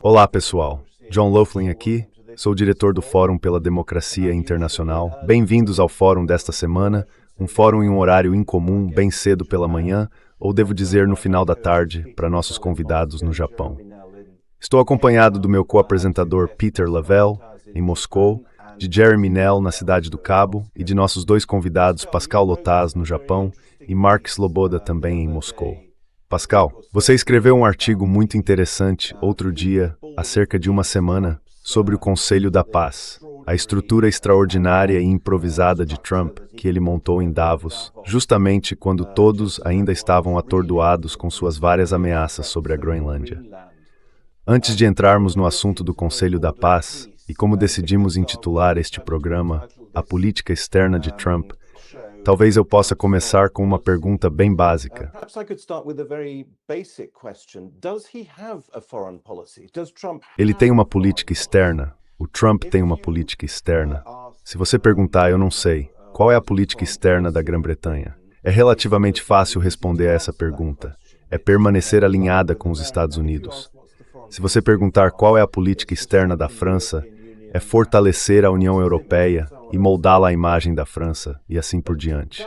Olá, pessoal. John Laughlin aqui. Sou o diretor do Fórum pela Democracia Internacional. Bem-vindos ao fórum desta semana, um fórum em um horário incomum, bem cedo pela manhã, ou devo dizer no final da tarde, para nossos convidados no Japão. Estou acompanhado do meu co-apresentador Peter Lavelle, em Moscou, de Jeremy Nell, na Cidade do Cabo, e de nossos dois convidados, Pascal Lotaz, no Japão, e Mark Sloboda, também em Moscou. Pascal, você escreveu um artigo muito interessante, outro dia, há cerca de uma semana, sobre o Conselho da Paz, a estrutura extraordinária e improvisada de Trump que ele montou em Davos, justamente quando todos ainda estavam atordoados com suas várias ameaças sobre a Groenlândia. Antes de entrarmos no assunto do Conselho da Paz, e como decidimos intitular este programa, A Política Externa de Trump, talvez eu possa começar com uma pergunta bem básica. Ele tem uma política externa? O Trump tem uma política externa? Se você perguntar, eu não sei. Qual é a política externa da Grã-Bretanha? É relativamente fácil responder a essa pergunta. É permanecer alinhada com os Estados Unidos. Se você perguntar qual é a política externa da França, é fortalecer a União Europeia e moldá-la à imagem da França, e assim por diante.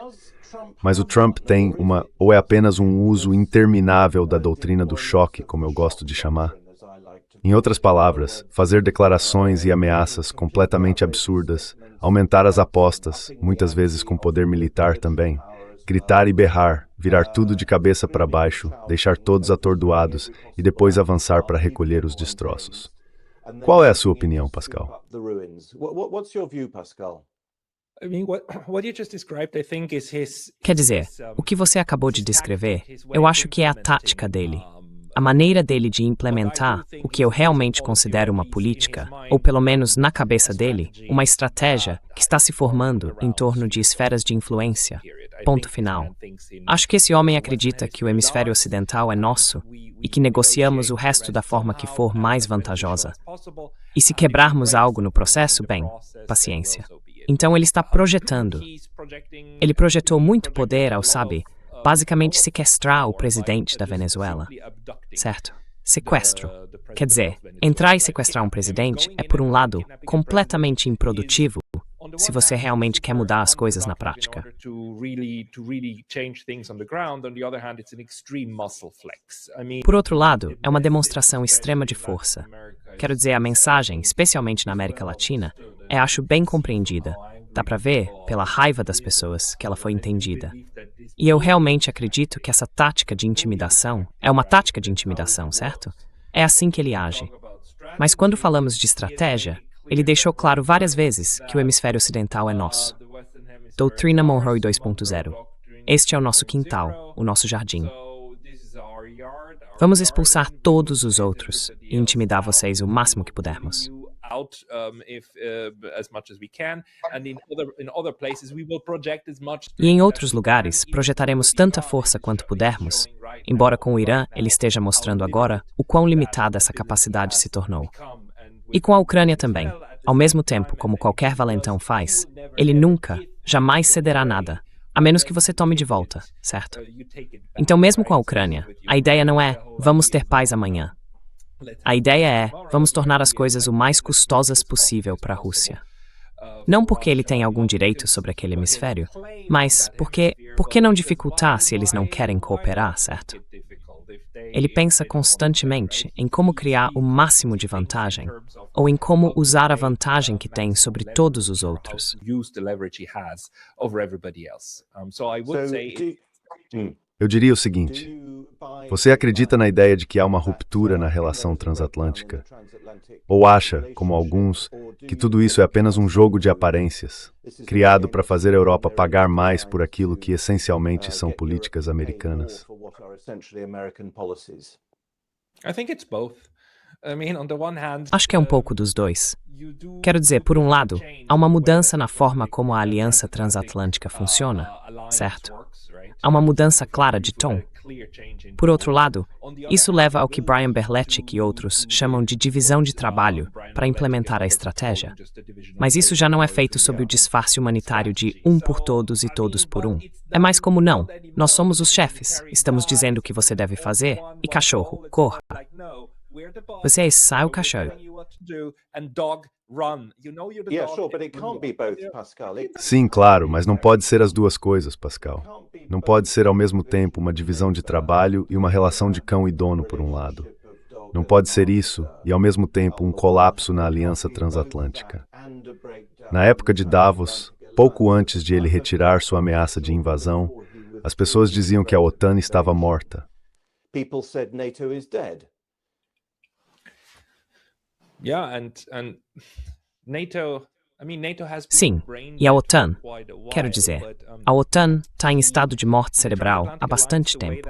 Mas o Trump tem ou é apenas um uso interminável da doutrina do choque, como eu gosto de chamar? Em outras palavras, fazer declarações e ameaças completamente absurdas, aumentar as apostas, muitas vezes com poder militar também, gritar e berrar, virar tudo de cabeça para baixo, deixar todos atordoados e depois avançar para recolher os destroços. Qual é a sua opinião, Pascal? Quer dizer, o que você acabou de descrever, eu acho que é a tática dele. A maneira dele de implementar o que eu realmente considero uma política, ou pelo menos na cabeça dele, uma estratégia que está se formando em torno de esferas de influência. Ponto final. Acho que esse homem acredita que o hemisfério ocidental é nosso e que negociamos o resto da forma que for mais vantajosa. E se quebrarmos algo no processo, bem, paciência. Então ele está projetando. Ele projetou muito poder ao, basicamente sequestrar o presidente da Venezuela. Certo? Sequestro. Quer dizer, entrar e sequestrar um presidente é, por um lado, completamente improdutivo, se você realmente quer mudar as coisas na prática. Por outro lado, é uma demonstração extrema de força. Quero dizer, a mensagem, especialmente na América Latina, acho bem compreendida. Dá pra ver, pela raiva das pessoas, que ela foi entendida. E eu realmente acredito que essa tática de intimidação é uma tática de intimidação, certo? É assim que ele age. Mas quando falamos de estratégia, ele deixou claro várias vezes que o hemisfério ocidental é nosso. Doutrina Monroe 2.0. Este é o nosso quintal, o nosso jardim. Vamos expulsar todos os outros e intimidar vocês o máximo que pudermos. E em outros lugares, projetaremos tanta força quanto pudermos, embora com o Irã ele esteja mostrando agora o quão limitada essa capacidade se tornou. E com a Ucrânia também. Ao mesmo tempo, como qualquer valentão faz, ele nunca, jamais cederá nada, a menos que você tome de volta, certo? Então, mesmo com a Ucrânia, a ideia não é vamos ter paz amanhã. A ideia é vamos tornar as coisas o mais custosas possível para a Rússia. Não porque ele tem algum direito sobre aquele hemisfério, mas por que não dificultar se eles não querem cooperar, certo? Ele pensa constantemente em como criar o máximo de vantagem, ou em como usar a vantagem que tem sobre todos os outros. Eu diria o seguinte: você acredita na ideia de que há uma ruptura na relação transatlântica? Ou acha, como alguns, que tudo isso é apenas um jogo de aparências, criado para fazer a Europa pagar mais por aquilo que essencialmente são políticas americanas? Acho que é um pouco dos dois. Quero dizer, por um lado, há uma mudança na forma como a aliança transatlântica funciona, certo? Há uma mudança clara de tom. Por outro lado, isso leva ao que Brian Berletic e outros chamam de divisão de trabalho para implementar a estratégia. Mas isso já não é feito sob o disfarce humanitário de um por todos e todos por um. É mais como não. Nós somos os chefes, estamos dizendo o que você deve fazer, e cachorro, corra. Você é o cachorro. Sim, claro, mas não pode ser as duas coisas, Pascal. Não pode ser ao mesmo tempo uma divisão de trabalho e uma relação de cão e dono por um lado. Não pode ser isso e ao mesmo tempo um colapso na aliança transatlântica. Na época de Davos, pouco antes de ele retirar sua ameaça de invasão, as pessoas diziam que a OTAN estava morta. Sim, e a OTAN, quero dizer, a OTAN está em estado de morte cerebral há bastante tempo.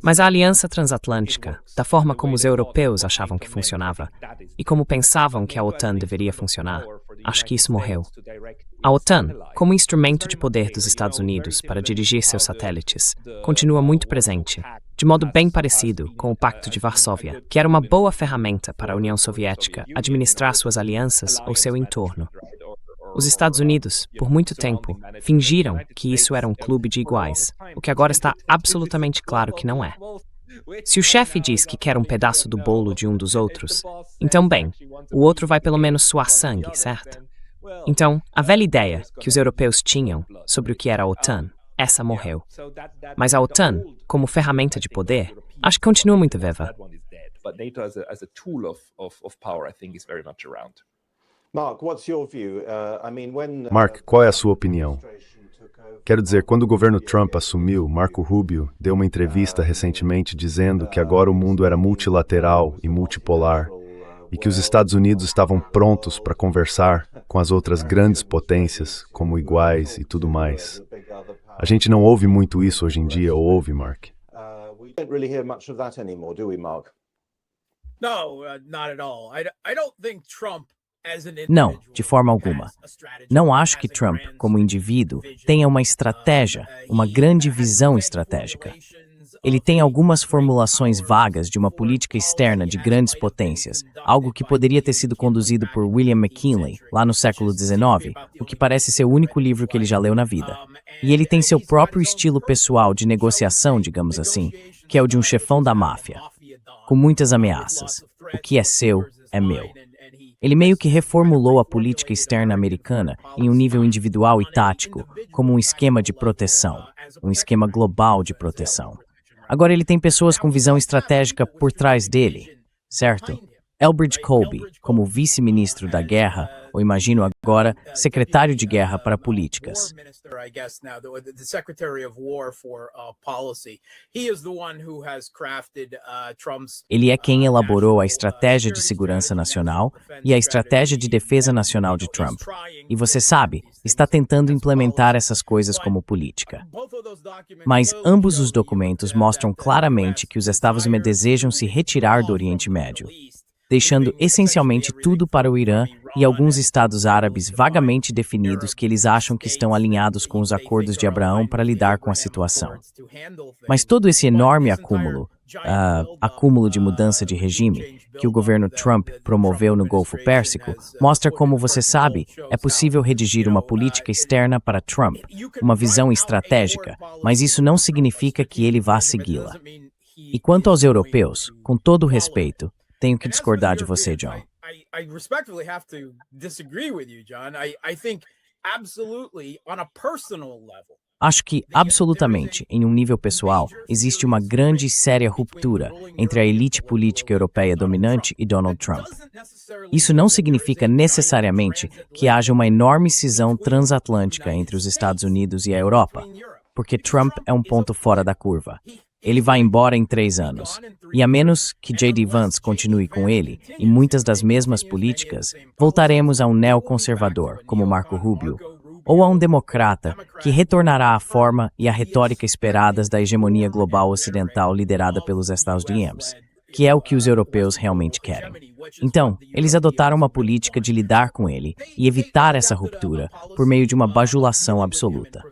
Mas a aliança transatlântica, da forma como os europeus achavam que funcionava, e como pensavam que a OTAN deveria funcionar, acho que isso morreu. A OTAN, como instrumento de poder dos Estados Unidos para dirigir seus satélites, continua muito presente, de modo bem parecido com o Pacto de Varsóvia, que era uma boa ferramenta para a União Soviética administrar suas alianças ou seu entorno. Os Estados Unidos, por muito tempo, fingiram que isso era um clube de iguais, o que agora está absolutamente claro que não é. Se o chefe diz que quer um pedaço do bolo de um dos outros, então, bem, o outro vai pelo menos suar sangue, certo? Então, a velha ideia que os europeus tinham sobre o que era a OTAN, essa morreu. Mas a OTAN, como ferramenta de poder, acho que continua muito viva. Mark, qual é a sua opinião? Quero dizer, quando o governo Trump assumiu, Marco Rubio deu uma entrevista recentemente dizendo que agora o mundo era multilateral e multipolar e que os Estados Unidos estavam prontos para conversar com as outras grandes potências como iguais e tudo mais. A gente não ouve muito isso hoje em dia, ou ouve, Mark? Não, de forma alguma. Não acho que Trump, como indivíduo, tenha uma estratégia, uma grande visão estratégica. Ele tem algumas formulações vagas de uma política externa de grandes potências, algo que poderia ter sido conduzido por William McKinley, lá no século XIX, o que parece ser o único livro que ele já leu na vida. E ele tem seu próprio estilo pessoal de negociação, digamos assim, que é o de um chefão da máfia, com muitas ameaças. O que é seu, é meu. Ele meio que reformulou a política externa americana em um nível individual e tático, como um esquema de proteção, um esquema global de proteção. Agora ele tem pessoas com visão estratégica por trás dele, certo? Elbridge Colby, como vice-ministro da guerra, ou imagino agora, secretário de guerra para políticas. Ele é quem elaborou a estratégia de segurança nacional e a estratégia de defesa nacional de Trump. E você sabe, está tentando implementar essas coisas como política. Mas ambos os documentos mostram claramente que os Estados Unidos desejam se retirar do Oriente Médio, deixando essencialmente tudo para o Irã e alguns estados árabes vagamente definidos que eles acham que estão alinhados com os acordos de Abraão para lidar com a situação. Mas todo esse enorme acúmulo de mudança de regime que o governo Trump promoveu no Golfo Pérsico mostra como, você sabe, é possível redigir uma política externa para Trump, uma visão estratégica, mas isso não significa que ele vá segui-la. E quanto aos europeus, com todo o respeito, tenho que discordar de você, John. I respectfully have to disagree with you, John. I think absolutely on a personal level. Acho que, absolutamente, em um nível pessoal, existe uma grande e séria ruptura entre a elite política europeia dominante e Donald Trump. Isso não significa necessariamente que haja uma enorme cisão transatlântica entre os Estados Unidos e a Europa, porque Trump é um ponto fora da curva. Ele vai embora em 3 anos. E a menos que J.D. Vance continue com ele, e muitas das mesmas políticas, voltaremos a um neoconservador, como Marco Rubio, ou a um democrata que retornará à forma e à retórica esperadas da hegemonia global ocidental liderada pelos Estados Unidos, que é o que os europeus realmente querem. Então, eles adotaram uma política de lidar com ele e evitar essa ruptura por meio de uma bajulação absoluta.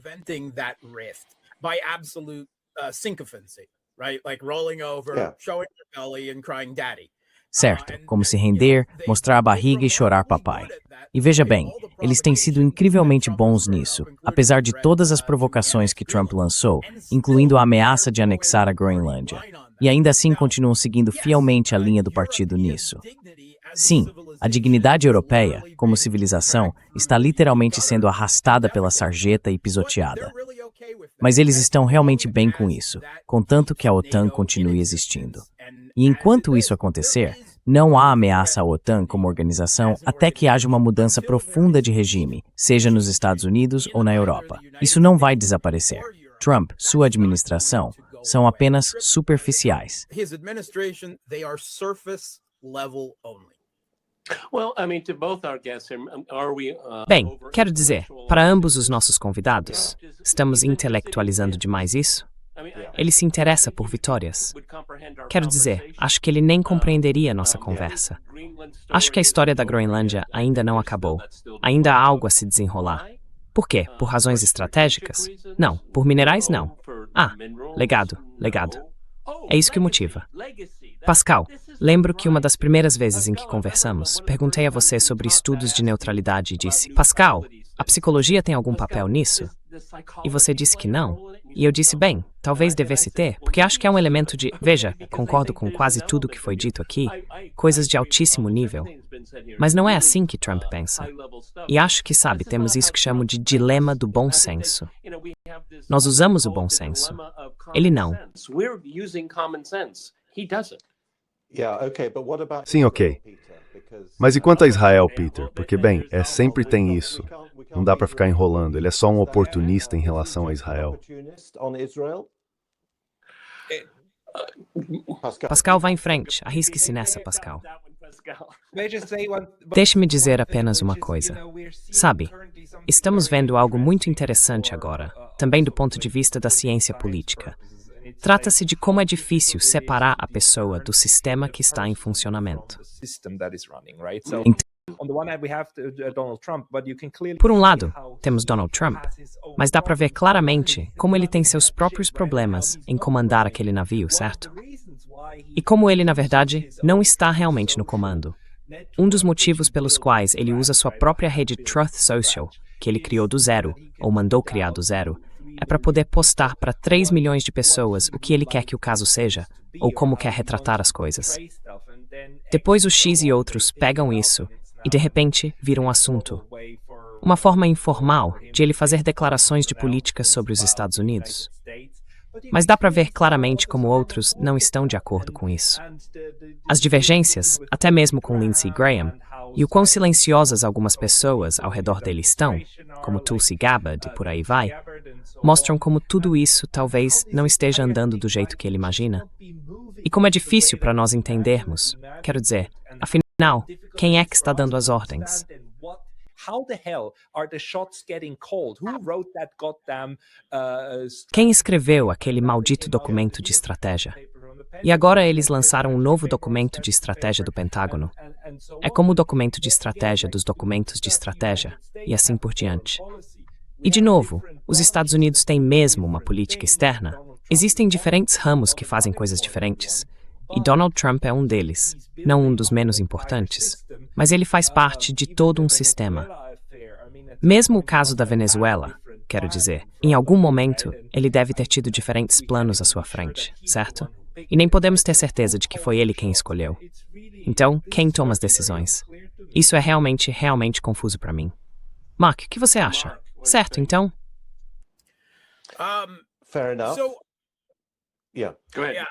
sycophancy, right? Like rolling over, showing your belly and crying daddy. Certo, como se render, mostrar a barriga e chorar papai. E veja bem, eles têm sido incrivelmente bons nisso, apesar de todas as provocações que Trump lançou, incluindo a ameaça de anexar a Groenlândia. E ainda assim continuam seguindo fielmente a linha do partido nisso. Sim, a dignidade europeia, como civilização, está literalmente sendo arrastada pela sarjeta e pisoteada. Mas eles estão realmente bem com isso, contanto que a OTAN continue existindo. E enquanto isso acontecer, não há ameaça à OTAN como organização até que haja uma mudança profunda de regime, seja nos Estados Unidos ou na Europa. Isso não vai desaparecer. Trump, sua administração, são apenas superficiais. Bem, quero dizer, para ambos os nossos convidados, estamos intelectualizando demais isso? Ele se interessa por vitórias. Quero dizer, acho que ele nem compreenderia nossa conversa. Acho que a história da Groenlândia ainda não acabou. Ainda há algo a se desenrolar. Por quê? Por razões estratégicas? Não. Por minerais, não. Legado. É isso que o motiva. Pascal, lembro que uma das primeiras vezes em que conversamos, perguntei a você sobre estudos de neutralidade e disse, Pascal, a psicologia tem algum papel nisso? E você disse que não. E eu disse, bem, talvez devesse ter, porque acho que é um elemento de... Veja, concordo com quase tudo que foi dito aqui, coisas de altíssimo nível. Mas não é assim que Trump pensa. E acho que, sabe, temos isso que chamo de dilema do bom senso. Nós usamos o bom senso. Ele não. Sim, ok. Mas e quanto a Israel, Peter? Porque, bem, sempre tem isso. Não dá para ficar enrolando. Ele é só um oportunista em relação a Israel. Pascal, vá em frente. Arrisque-se nessa, Pascal. Deixe-me dizer apenas uma coisa. Sabe, estamos vendo algo muito interessante agora, também do ponto de vista da ciência política. Trata-se de como é difícil separar a pessoa do sistema que está em funcionamento. Por um lado, temos Donald Trump, mas dá para ver claramente como ele tem seus próprios problemas em comandar aquele navio, certo? E como ele, na verdade, não está realmente no comando. Um dos motivos pelos quais ele usa sua própria rede Truth Social, que ele criou do zero, ou mandou criar do zero, é para poder postar para 3 milhões de pessoas o que ele quer que o caso seja, ou como quer retratar as coisas. Depois o X e outros pegam isso e de repente vira um assunto. Uma forma informal de ele fazer declarações de política sobre os Estados Unidos. Mas dá para ver claramente como outros não estão de acordo com isso. As divergências, até mesmo com Lindsey Graham, e o quão silenciosas algumas pessoas ao redor dele estão, como Tulsi Gabbard e por aí vai, mostram como tudo isso talvez não esteja andando do jeito que ele imagina. E como é difícil para nós entendermos, quero dizer, afinal, quem é que está dando as ordens? Quem escreveu aquele maldito documento de estratégia? E agora eles lançaram um novo documento de estratégia do Pentágono. É como o documento de estratégia dos documentos de estratégia, e assim por diante. E de novo, os Estados Unidos têm mesmo uma política externa? Existem diferentes ramos que fazem coisas diferentes. E Donald Trump é um deles, não um dos menos importantes, mas ele faz parte de todo um sistema. Mesmo o caso da Venezuela, quero dizer, em algum momento ele deve ter tido diferentes planos à sua frente, certo? E nem podemos ter certeza de que foi ele quem escolheu. Então, quem toma as decisões? Isso é realmente confuso para mim. Mark, o que você acha? Certo, então? Fair enough. Go ahead.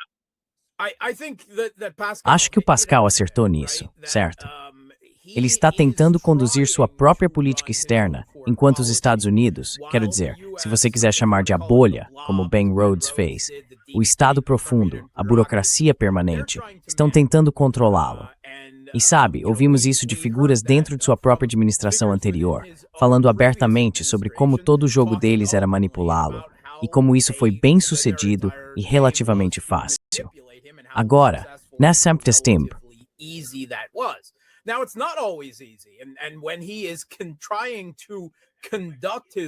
Acho que o Pascal acertou nisso, certo? Ele está tentando conduzir sua própria política externa, enquanto os Estados Unidos, quero dizer, se você quiser chamar de a bolha, como Ben Rhodes fez, o Estado profundo, a burocracia permanente, estão tentando controlá-lo. E sabe, ouvimos isso de figuras dentro de sua própria administração anterior, falando abertamente sobre como todo o jogo deles era manipulá-lo, e como isso foi bem sucedido e relativamente fácil. Agora, nessa tempo,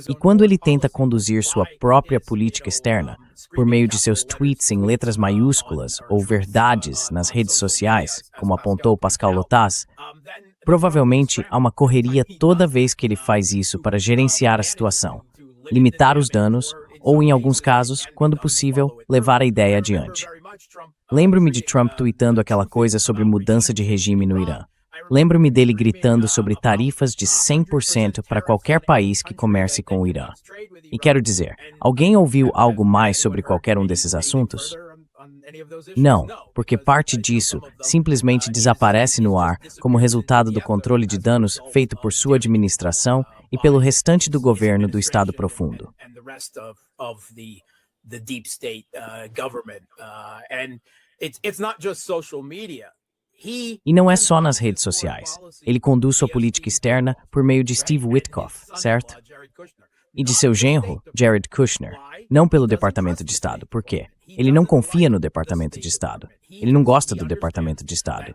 e quando ele tenta conduzir sua própria política externa, por meio de seus tweets em letras maiúsculas ou verdades nas redes sociais, como apontou Pascal Lotaz, provavelmente há uma correria toda vez que ele faz isso para gerenciar a situação, limitar os danos ou, em alguns casos, quando possível, levar a ideia adiante. Lembro-me de Trump tweetando aquela coisa sobre mudança de regime no Irã. Lembro-me dele gritando sobre tarifas de 100% para qualquer país que comece com o Irã. E quero dizer, alguém ouviu algo mais sobre qualquer um desses assuntos? Não, porque parte disso simplesmente desaparece no ar como resultado do controle de danos feito por sua administração e pelo restante do governo do Estado Profundo. E não é só nas redes sociais. Ele conduz sua política externa por meio de Steve Witkoff, certo? E de seu genro, Jared Kushner, não pelo Departamento de Estado. Por quê? Ele não confia no Departamento de Estado. Ele não gosta do Departamento de Estado.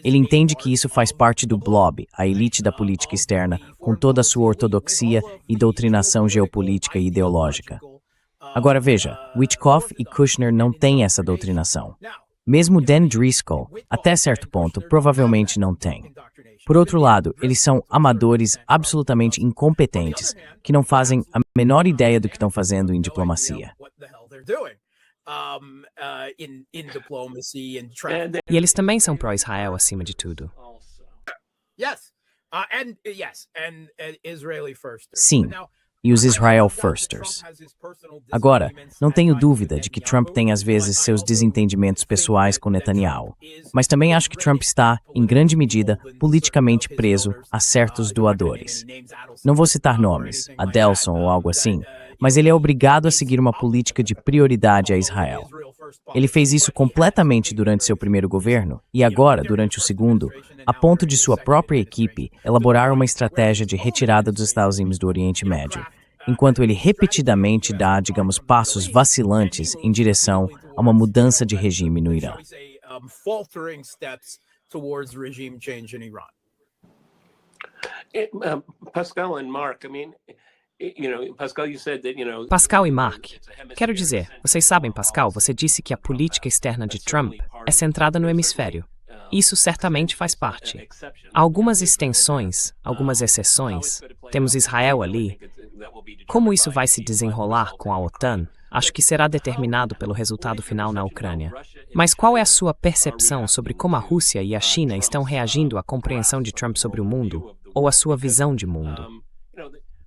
Ele entende que isso faz parte do blob, a elite da política externa, com toda a sua ortodoxia e doutrinação geopolítica e ideológica. Agora veja, Witkoff e Kushner não têm essa doutrinação. Mesmo Dan Driscoll, até certo ponto, provavelmente não tem. Por outro lado, eles são amadores absolutamente incompetentes, que não fazem a menor ideia do que estão fazendo em diplomacia. E eles também são pró-Israel acima de tudo. Sim, e os Israel Firsters. Agora, não tenho dúvida de que Trump tem às vezes seus desentendimentos pessoais com Netanyahu, mas também acho que Trump está, em grande medida, politicamente preso a certos doadores. Não vou citar nomes, Adelson ou algo assim, mas ele é obrigado a seguir uma política de prioridade a Israel. Ele fez isso completamente durante seu primeiro governo e agora, durante o segundo, a ponto de sua própria equipe elaborar uma estratégia de retirada dos Estados Unidos do Oriente Médio, enquanto ele repetidamente dá, digamos, passos vacilantes em direção a uma mudança de regime no Irã. Pascal and Mark, Pascal e Mark, quero dizer, vocês sabem, Pascal, você disse que a política externa de Trump é centrada no hemisfério. Isso certamente faz parte. Há algumas extensões, algumas exceções. Temos Israel ali. Como isso vai se desenrolar com a OTAN, acho que será determinado pelo resultado final na Ucrânia. Mas qual é a sua percepção sobre como a Rússia e a China estão reagindo à compreensão de Trump sobre o mundo, ou à sua visão de mundo?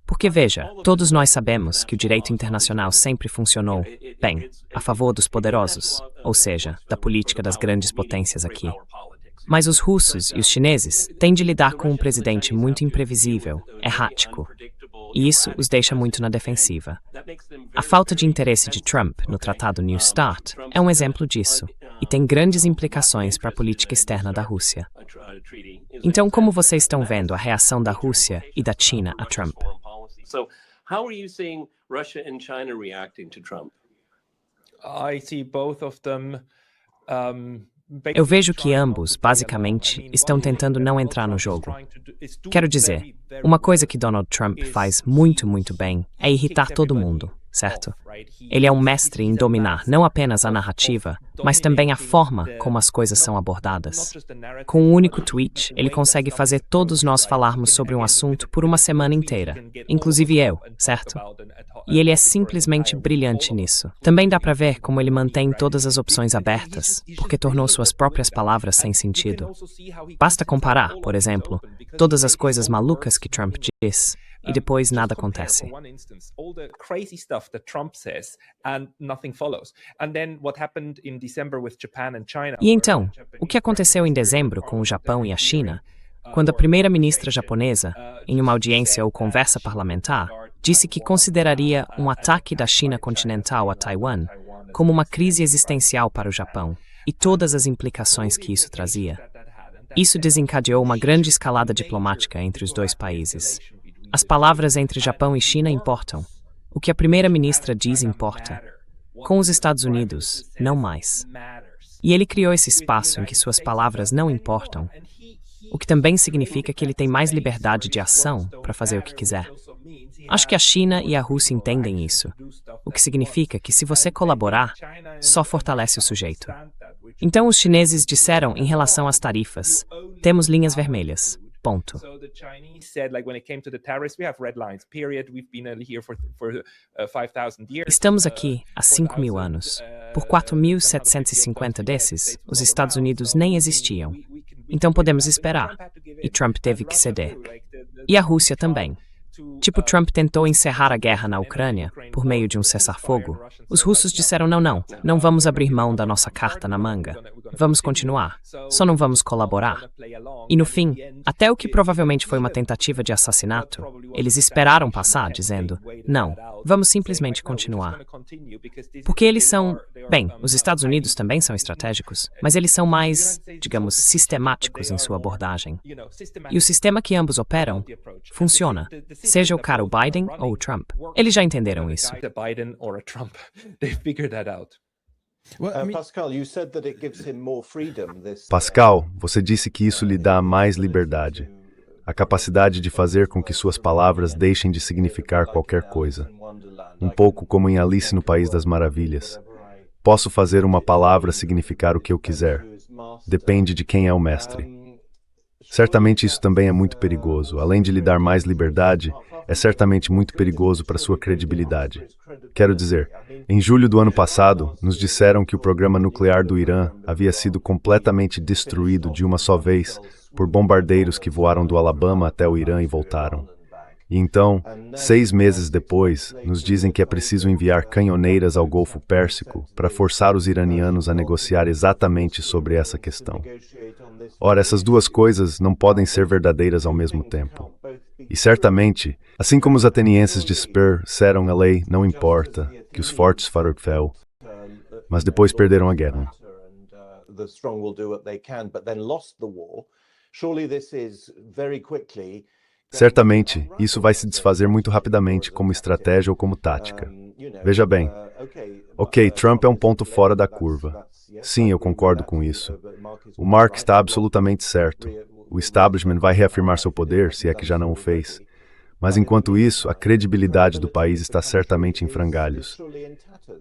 Porque, veja, todos nós sabemos que o direito internacional sempre funcionou, bem, a favor dos poderosos, ou seja, da política das grandes potências aqui. Mas os russos e os chineses têm de lidar com um presidente muito imprevisível, errático, e isso os deixa muito na defensiva. A falta de interesse de Trump no Tratado New START é um exemplo disso, e tem grandes implicações para a política externa da Rússia. Então, como vocês estão vendo a reação da Rússia e da China a Trump? So, how are you seeing Russia and China reacting to Trump? I see both of them. Eu vejo que ambos, basicamente, estão tentando não entrar no jogo. Quero dizer, uma coisa que Donald Trump faz muito, muito bem é irritar todo mundo, certo? Ele é um mestre em dominar não apenas a narrativa, mas também a forma como as coisas são abordadas. Com um único tweet, ele consegue fazer todos nós falarmos sobre um assunto por uma semana inteira, inclusive eu, certo? E ele é simplesmente brilhante nisso. Também dá para ver como ele mantém todas as opções abertas, porque tornou suas próprias palavras sem sentido. Basta comparar, por exemplo, todas as coisas malucas que Trump diz, e depois nada acontece. E então, o que aconteceu em dezembro com o Japão e a China, quando a primeira-ministra japonesa, em uma audiência ou conversa parlamentar, disse que consideraria um ataque da China continental a Taiwan como uma crise existencial para o Japão, e todas as implicações que isso trazia. Isso desencadeou uma grande escalada diplomática entre os dois países. As palavras entre Japão e China importam. O que a primeira-ministra diz importa. Com os Estados Unidos, não mais. E ele criou esse espaço em que suas palavras não importam, o que também significa que ele tem mais liberdade de ação para fazer o que quiser. Acho que a China e a Rússia entendem isso, o que significa que se você colaborar, só fortalece o sujeito. Então os chineses disseram em relação às tarifas, temos linhas vermelhas. Ponto. Estamos aqui há 5.000 anos. Por 4.750 desses, os Estados Unidos nem existiam. Então podemos esperar. E Trump teve que ceder. E a Rússia também. Tipo, Trump tentou encerrar a guerra na Ucrânia por meio de um cessar-fogo. Os russos disseram não vamos abrir mão da nossa carta na manga. Vamos continuar, só não vamos colaborar. E no fim, até o que provavelmente foi uma tentativa de assassinato, eles esperaram passar, dizendo, não, vamos simplesmente continuar. Porque eles são, os Estados Unidos também são estratégicos, mas eles são mais, digamos, sistemáticos em sua abordagem. E o sistema que ambos operam funciona, seja o cara o Biden ou o Trump. Eles já entenderam isso. Pascal, você disse que isso lhe dá mais liberdade, a capacidade de fazer com que suas palavras deixem de significar qualquer coisa. Um pouco como em Alice no País das Maravilhas. Posso fazer uma palavra significar o que eu quiser. Depende de quem é o mestre. Certamente isso também é muito perigoso. Além de lhe dar mais liberdade, é certamente muito perigoso para sua credibilidade. Quero dizer, em julho do ano passado, nos disseram que o programa nuclear do Irã havia sido completamente destruído de uma só vez por bombardeiros que voaram do Alabama até o Irã e voltaram. E então, 6 meses depois, nos dizem que é preciso enviar canhoneiras ao Golfo Pérsico para forçar os iranianos a negociar exatamente sobre essa questão. Ora, essas duas coisas não podem ser verdadeiras ao mesmo tempo. E certamente, assim como os atenienses de Spur disseram a lei não importa, que os fortes farão fel, mas depois perderam a guerra. Certamente, isso vai se desfazer muito rapidamente como estratégia ou como tática. Veja bem, ok, Trump é um ponto fora da curva. Sim, eu concordo com isso. O Mark está absolutamente certo. O establishment vai reafirmar seu poder, se é que já não o fez. Mas enquanto isso, a credibilidade do país está certamente em frangalhos.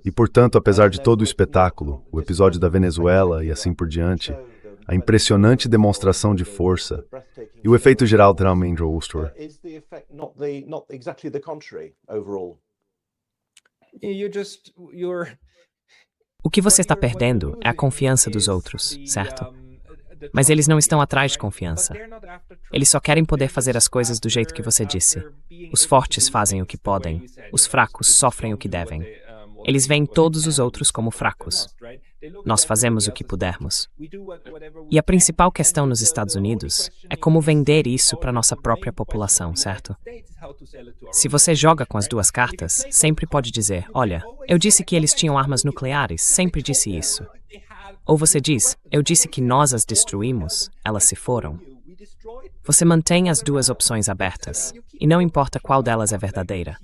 E, portanto, apesar de todo o espetáculo, o episódio da Venezuela e assim por diante, a impressionante demonstração de força e o efeito geral de Andrew Ustor. O que você está perdendo é a confiança dos outros, certo? Mas eles não estão atrás de confiança. Eles só querem poder fazer as coisas do jeito que você disse. Os fortes fazem o que podem, os fracos sofrem o que devem. Eles veem todos os outros como fracos. Nós fazemos o que pudermos. E a principal questão nos Estados Unidos é como vender isso para nossa própria população, certo? Se você joga com as duas cartas, sempre pode dizer, olha, eu disse que eles tinham armas nucleares, sempre disse isso. Ou você diz, eu disse que nós as destruímos, elas se foram. Você mantém as duas opções abertas, e não importa qual delas é verdadeira.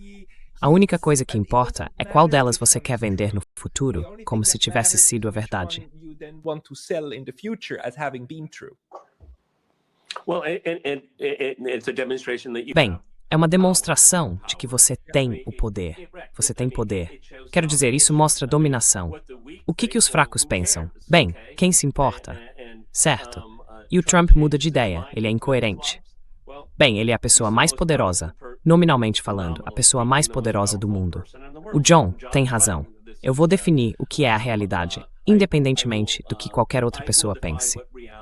A única coisa que importa é qual delas você quer vender no futuro, como se tivesse sido a verdade. Bem, é uma demonstração de que você tem o poder. Você tem poder. Quero dizer, isso mostra dominação. O que os fracos pensam? Bem, quem se importa? Certo. E o Trump muda de ideia, ele é incoerente. Bem, ele é a pessoa mais poderosa, nominalmente falando, a pessoa mais poderosa do mundo. O John tem razão. Eu vou definir o que é a realidade, independentemente do que qualquer outra pessoa pense.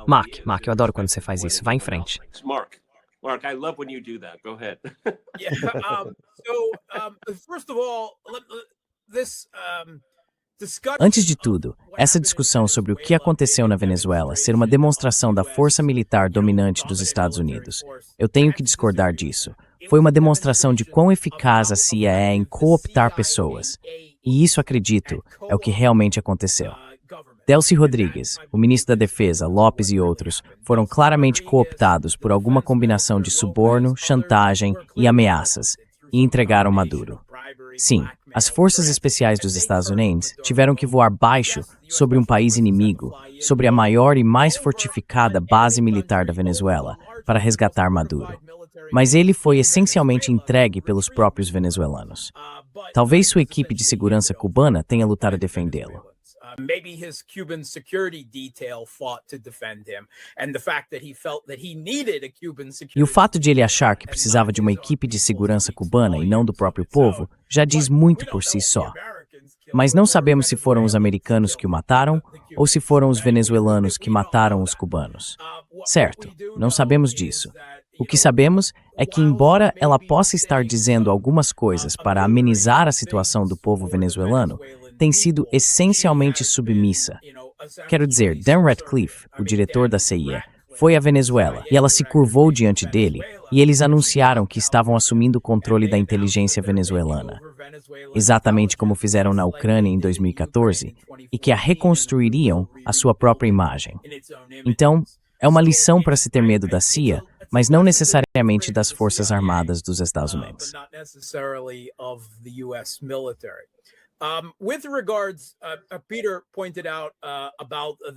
Mark, eu adoro quando você faz isso. Vá em frente. Mark, I love when you do that. Go ahead. First of all, Antes de tudo, essa discussão sobre o que aconteceu na Venezuela ser uma demonstração da força militar dominante dos Estados Unidos, eu tenho que discordar disso. Foi uma demonstração de quão eficaz a CIA é em cooptar pessoas. E isso, acredito, é o que realmente aconteceu. Delcy Rodrigues, o ministro da Defesa, Lopes e outros foram claramente cooptados por alguma combinação de suborno, chantagem e ameaças, e entregaram Maduro. Sim, as forças especiais dos Estados Unidos tiveram que voar baixo sobre um país inimigo, sobre a maior e mais fortificada base militar da Venezuela, para resgatar Maduro. mas ele foi essencialmente entregue pelos próprios venezuelanos. Talvez sua equipe de segurança cubana tenha lutado a defendê-lo. Maybe his Cuban security detail fought to defend him, and the fact that he felt that he needed a Cuban security. E o fato de ele achar que precisava de uma equipe de segurança cubana e não do próprio povo já diz muito por si só. Mas não sabemos se foram os americanos que o mataram ou se foram os venezuelanos que mataram os cubanos. Certo, não sabemos disso. O que sabemos é que, embora ela possa estar dizendo algumas coisas para amenizar a situação do povo venezuelano, tem sido essencialmente submissa. Quero dizer, Dan Ratcliffe, o diretor da CIA, foi à Venezuela e ela se curvou diante dele e eles anunciaram que estavam assumindo o controle da inteligência venezuelana, exatamente como fizeram na Ucrânia em 2014, e que a reconstruiriam à sua própria imagem. Então, é uma lição para se ter medo da CIA, mas não necessariamente das Forças Armadas dos Estados Unidos.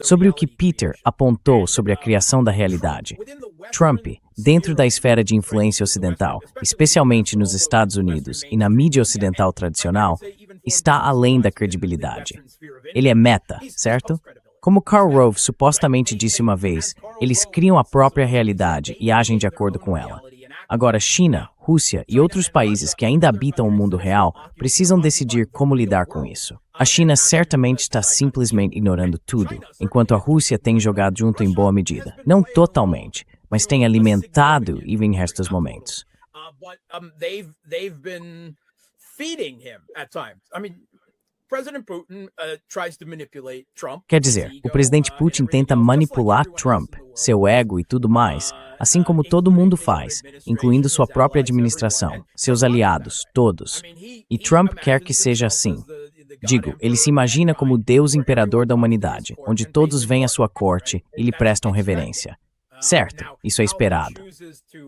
Sobre o que Peter apontou sobre a criação da realidade, Trump, dentro da esfera de influência ocidental, especialmente nos Estados Unidos e na mídia ocidental tradicional, está além da credibilidade. Ele é meta, certo? Como Karl Rove supostamente disse uma vez, eles criam a própria realidade e agem de acordo com ela. Agora, China, Rússia e outros países que ainda habitam o mundo real precisam decidir como lidar com isso. A China certamente está simplesmente ignorando tudo, enquanto a Rússia tem jogado junto em boa medida. Não totalmente, mas tem alimentado em restos momentos. Quer dizer, o presidente Putin tenta manipular Trump, seu ego e tudo mais, assim como todo mundo faz, incluindo sua própria administração, seus aliados, todos. E Trump quer que seja assim. Digo, ele se imagina como o Deus imperador da humanidade, onde todos vêm à sua corte e lhe prestam reverência. Certo, isso é esperado.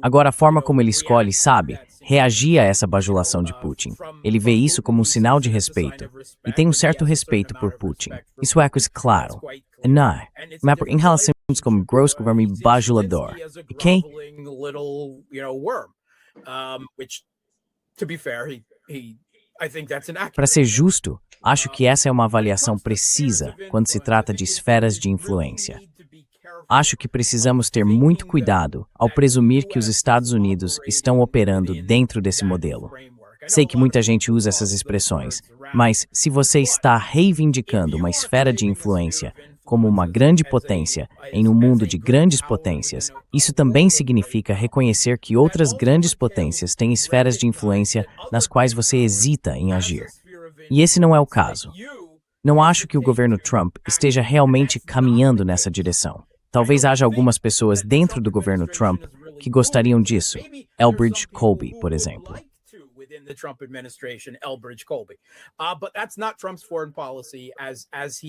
Agora, a forma como ele escolhe, sabe, reagir a essa bajulação de Putin. Ele vê isso como um sinal de respeito, e tem um certo respeito por Putin. Isso é coisa claro. Não, mas em relação como grosso governo bajulador, ok? Para ser justo, acho que essa é uma avaliação precisa quando se trata de esferas de influência. Acho que precisamos ter muito cuidado ao presumir que os Estados Unidos estão operando dentro desse modelo. Sei que muita gente usa essas expressões, mas se você está reivindicando uma esfera de influência como uma grande potência em um mundo de grandes potências, isso também significa reconhecer que outras grandes potências têm esferas de influência nas quais você hesita em agir. E esse não é o caso. Não acho que o governo Trump esteja realmente caminhando nessa direção. Talvez haja algumas pessoas dentro do governo Trump que gostariam disso. Elbridge Colby, por exemplo.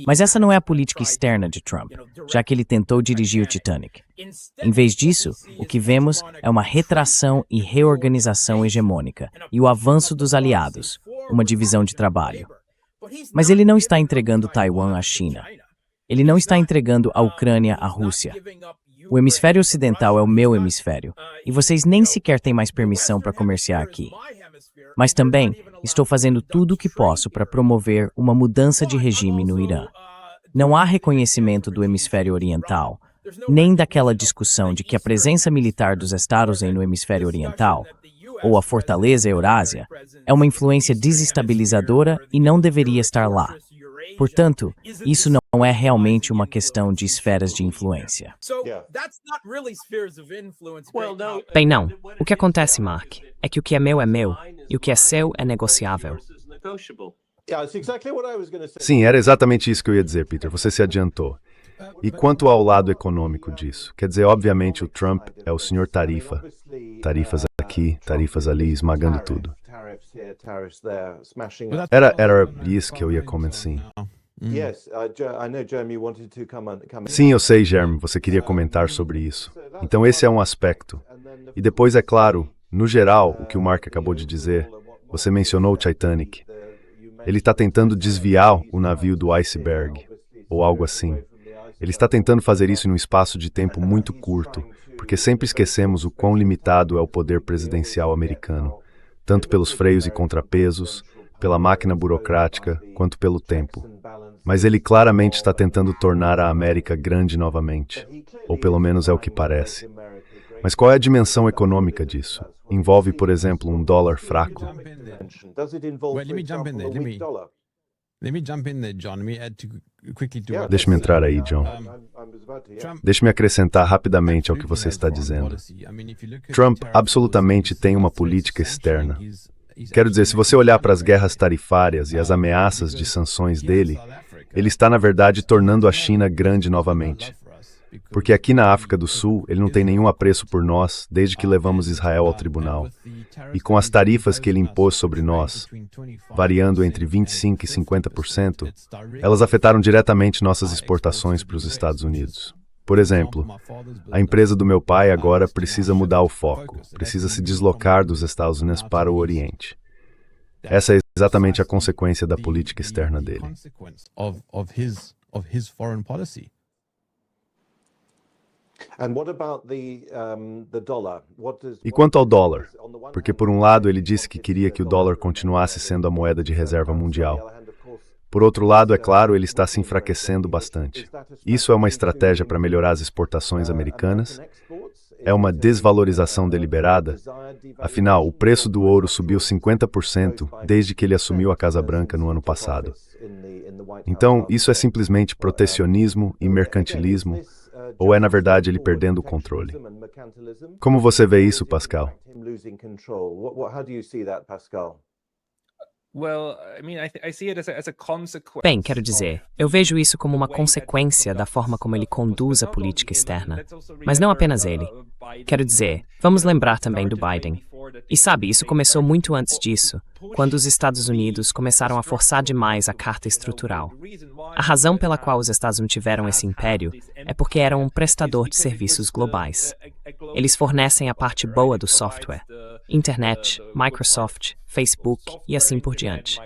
Mas essa não é a política externa de Trump, já que ele tentou dirigir o Titanic. Em vez disso, o que vemos é uma retração e reorganização hegemônica e o avanço dos aliados, uma divisão de trabalho. Mas ele não está entregando Taiwan à China. Ele não está entregando a Ucrânia à Rússia. O hemisfério ocidental é o meu hemisfério, e vocês nem sequer têm mais permissão para comerciar aqui. Mas também estou fazendo tudo o que posso para promover uma mudança de regime no Irã. Não há reconhecimento do hemisfério oriental, nem daquela discussão de que a presença militar dos Estados Unidos no hemisfério oriental, ou a fortaleza Eurásia, é uma influência desestabilizadora e não deveria estar lá. Portanto, isso não é realmente uma questão de esferas de influência. Bem, não. O que acontece, Mark, é que o que é meu e o que é seu é negociável. Sim, era exatamente isso que eu ia dizer, Peter. Você se adiantou. E quanto ao lado econômico disso? Quer dizer, obviamente o Trump é o senhor tarifa. Tarifas aqui, tarifas ali, esmagando tudo. Era isso que eu ia comentar, sim. Sim, eu sei, Jeremy, você queria comentar sobre isso. Então esse é um aspecto. E depois, é claro, no geral, o que o Mark acabou de dizer, você mencionou o Titanic. Ele está tentando desviar o navio do iceberg, ou algo assim. Ele está tentando fazer isso em um espaço de tempo muito curto, porque sempre esquecemos o quão limitado é o poder presidencial americano, tanto pelos freios e contrapesos, pela máquina burocrática, quanto pelo tempo. Mas ele claramente está tentando tornar a América grande novamente, ou pelo menos é o que parece. Mas qual é a dimensão econômica disso? Envolve, por exemplo, um dólar fraco? Deixe-me entrar aí, John. Deixe-me acrescentar rapidamente ao que você está dizendo. Trump absolutamente tem uma política externa. Quero dizer, se você olhar para as guerras tarifárias e as ameaças de sanções dele, ele está, na verdade, tornando a China grande novamente. Porque aqui na África do Sul, ele não tem nenhum apreço por nós desde que levamos Israel ao tribunal. E com as tarifas que ele impôs sobre nós, variando entre 25% e 50%, elas afetaram diretamente nossas exportações para os Estados Unidos. Por exemplo, a empresa do meu pai agora precisa mudar o foco, precisa se deslocar dos Estados Unidos para o Oriente. Essa é exatamente a consequência da política externa dele. E quanto ao dólar? Porque, por um lado, ele disse que queria que o dólar continuasse sendo a moeda de reserva mundial. Por outro lado, é claro, ele está se enfraquecendo bastante. Isso é uma estratégia para melhorar as exportações americanas? É uma desvalorização deliberada? Afinal, o preço do ouro subiu 50% desde que ele assumiu a Casa Branca no ano passado. Então, isso é simplesmente protecionismo e mercantilismo? Ou é, na verdade, ele perdendo o controle? Como você vê isso, Pascal? Bem, quero dizer, eu vejo isso como uma consequência da forma como ele conduz a política externa. Mas não apenas ele. Quero dizer, vamos lembrar também do Biden. E sabe, isso começou muito antes disso, quando os Estados Unidos começaram a forçar demais a Carta Estrutural. A razão pela qual os Estados Unidos tiveram esse império é porque eram um prestador de serviços globais. Eles fornecem a parte boa do software, Internet, Microsoft, Facebook e assim por diante.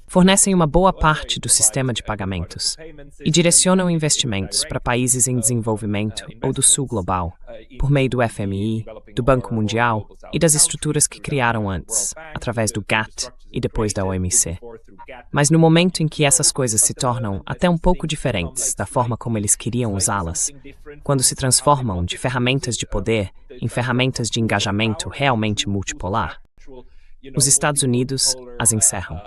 Fornecem uma boa parte do sistema de pagamentos e direcionam investimentos para países em desenvolvimento ou do Sul global, por meio do FMI, do Banco Mundial e das estruturas que criaram antes, através do GATT e depois da OMC. Mas no momento em que essas coisas se tornam até um pouco diferentes da forma como eles queriam usá-las, quando se transformam de ferramentas de poder em ferramentas de engajamento realmente multipolar, os Estados Unidos as encerram.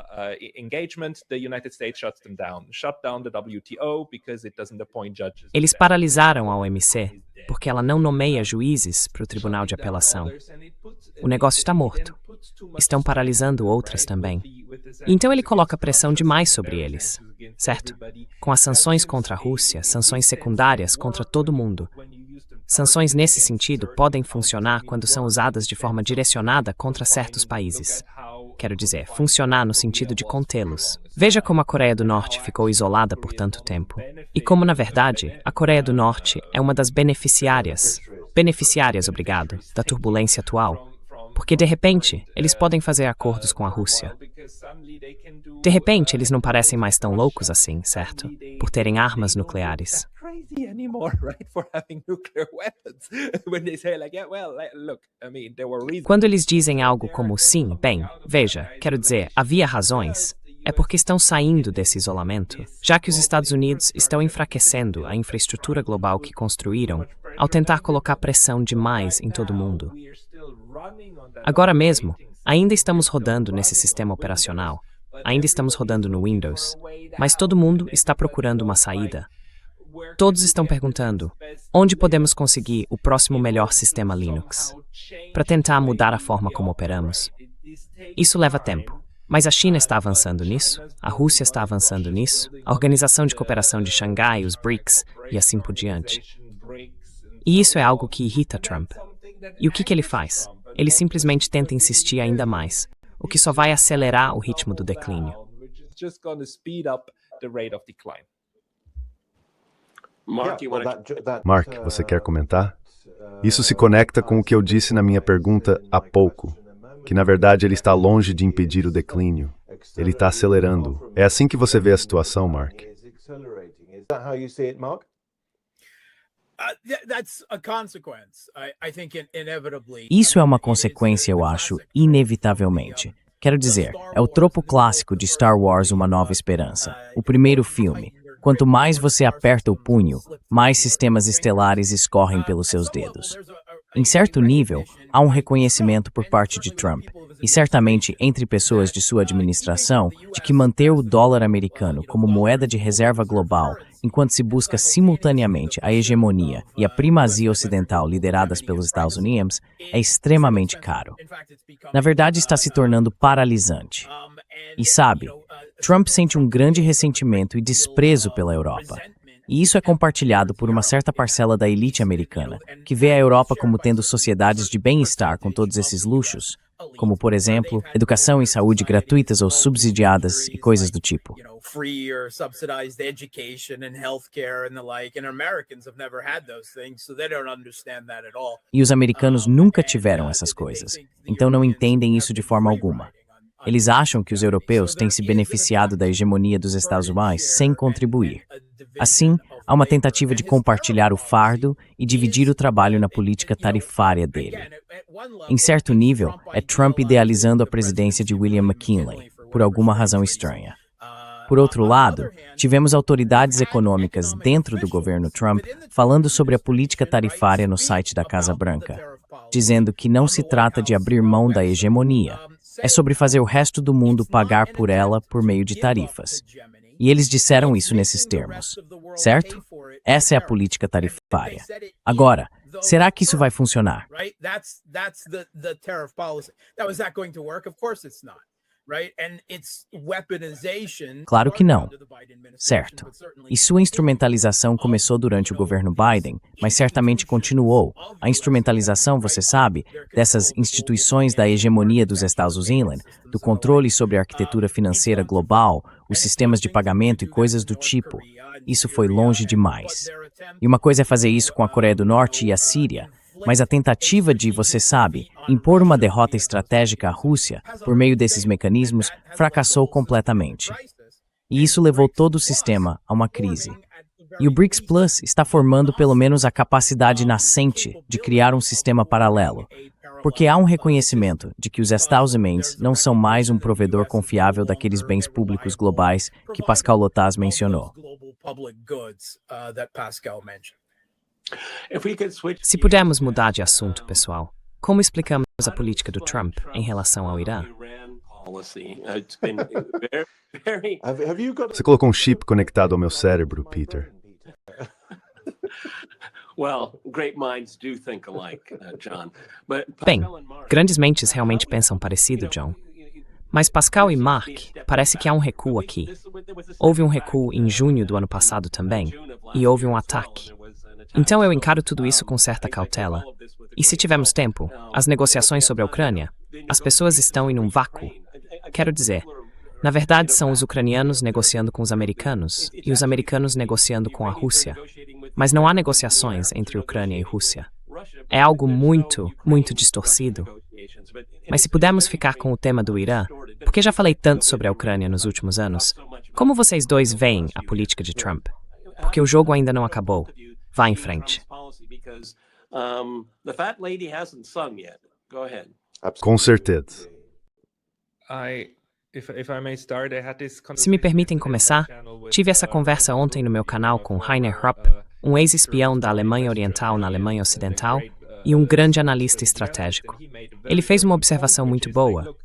Eles paralisaram a OMC porque ela não nomeia juízes para o Tribunal de Apelação. O negócio está morto. Estão paralisando outras também. Então ele coloca pressão demais sobre eles, certo? Com as sanções contra a Rússia, sanções secundárias contra todo mundo. Sanções nesse sentido podem funcionar quando são usadas de forma direcionada contra certos países. Quero dizer, funcionar no sentido de contê-los. Veja como a Coreia do Norte ficou isolada por tanto tempo. E como, na verdade, a Coreia do Norte é uma das beneficiárias, obrigado, da turbulência atual. Porque, de repente, eles podem fazer acordos com a Rússia. De repente, eles não parecem mais tão loucos assim, certo? Por terem armas nucleares. Quando eles dizem algo como sim, bem, veja, quero dizer, havia razões, é porque estão saindo desse isolamento, já que os Estados Unidos estão enfraquecendo a infraestrutura global que construíram ao tentar colocar pressão demais em todo mundo. Agora mesmo, ainda estamos rodando nesse sistema operacional, ainda estamos rodando no Windows, mas todo mundo está procurando uma saída. Todos estão perguntando, onde podemos conseguir o próximo melhor sistema Linux? Para tentar mudar a forma como operamos. Isso leva tempo, mas a China está avançando nisso, a Rússia está avançando nisso, a Organização de Cooperação de Xangai, os BRICS, e assim por diante. E isso é algo que irrita Trump. E o que ele faz? Ele simplesmente tenta insistir ainda mais, o que só vai acelerar o ritmo do declínio. Mark, você quer comentar? Isso se conecta com o que eu disse na minha pergunta há pouco, que na verdade ele está longe de impedir o declínio. Ele está acelerando. É assim que você vê a situação, Mark? Isso é uma consequência, eu acho, inevitavelmente. Quero dizer, é o tropo clássico de Star Wars Uma Nova Esperança, o primeiro filme. Quanto mais você aperta o punho, mais sistemas estelares escorrem pelos seus dedos. Em certo nível, há um reconhecimento por parte de Trump, e certamente entre pessoas de sua administração, de que manter o dólar americano como moeda de reserva global, enquanto se busca simultaneamente a hegemonia e a primazia ocidental lideradas pelos Estados Unidos, é extremamente caro. Na verdade, está se tornando paralisante. E sabe, Trump sente um grande ressentimento e desprezo pela Europa. E isso é compartilhado por uma certa parcela da elite americana, que vê a Europa como tendo sociedades de bem-estar com todos esses luxos, como, por exemplo, educação e saúde gratuitas ou subsidiadas e coisas do tipo. E os americanos nunca tiveram essas coisas, então não entendem isso de forma alguma. Eles acham que os europeus têm se beneficiado da hegemonia dos Estados Unidos sem contribuir. Assim, há uma tentativa de compartilhar o fardo e dividir o trabalho na política tarifária dele. Em certo nível, é Trump idealizando a presidência de William McKinley, por alguma razão estranha. Por outro lado, tivemos autoridades econômicas dentro do governo Trump falando sobre a política tarifária no site da Casa Branca, dizendo que não se trata de abrir mão da hegemonia, é sobre fazer o resto do mundo pagar por ela por meio de tarifas. E eles disseram isso nesses termos, certo? Essa é a política tarifária. Agora, será que isso vai funcionar? Claro que não. Certo. E sua instrumentalização começou durante o governo Biden, mas certamente continuou. A instrumentalização, você sabe, dessas instituições da hegemonia dos Estados Unidos, do controle sobre a arquitetura financeira global, os sistemas de pagamento e coisas do tipo. Isso foi longe demais. E uma coisa é fazer isso com a Coreia do Norte e a Síria, mas a tentativa de, você sabe, impor uma derrota estratégica à Rússia por meio desses mecanismos fracassou completamente. E isso levou todo o sistema a uma crise. E o BRICS Plus está formando pelo menos a capacidade nascente de criar um sistema paralelo, porque há um reconhecimento de que os Estados Unidos não são mais um provedor confiável daqueles bens públicos globais que Pascal Lotaz mencionou. Se pudermos mudar de assunto, pessoal, como explicamos a política do Trump em relação ao Irã? Você colocou um chip conectado ao meu cérebro, Peter. Bem, grandes mentes realmente pensam parecido, John. Mas Pascal e Mark, parece que há um recuo aqui. Houve um recuo em junho do ano passado também, e houve um ataque. Então eu encaro tudo isso com certa cautela. E se tivermos tempo, as negociações sobre a Ucrânia, as pessoas estão em um vácuo. Quero dizer, na verdade são os ucranianos negociando com os americanos e os americanos negociando com a Rússia. Mas não há negociações entre Ucrânia e Rússia. É algo muito, muito distorcido. Mas se pudermos ficar com o tema do Irã, porque já falei tanto sobre a Ucrânia nos últimos anos, como vocês dois veem a política de Trump? Porque o jogo ainda não acabou. Vá em frente. Com certeza. Se me permitem começar, tive essa conversa ontem no meu canal com Rainer Rupp, um ex-espião da Alemanha Oriental na Alemanha Ocidental e um grande analista estratégico. Ele fez uma observação muito boa.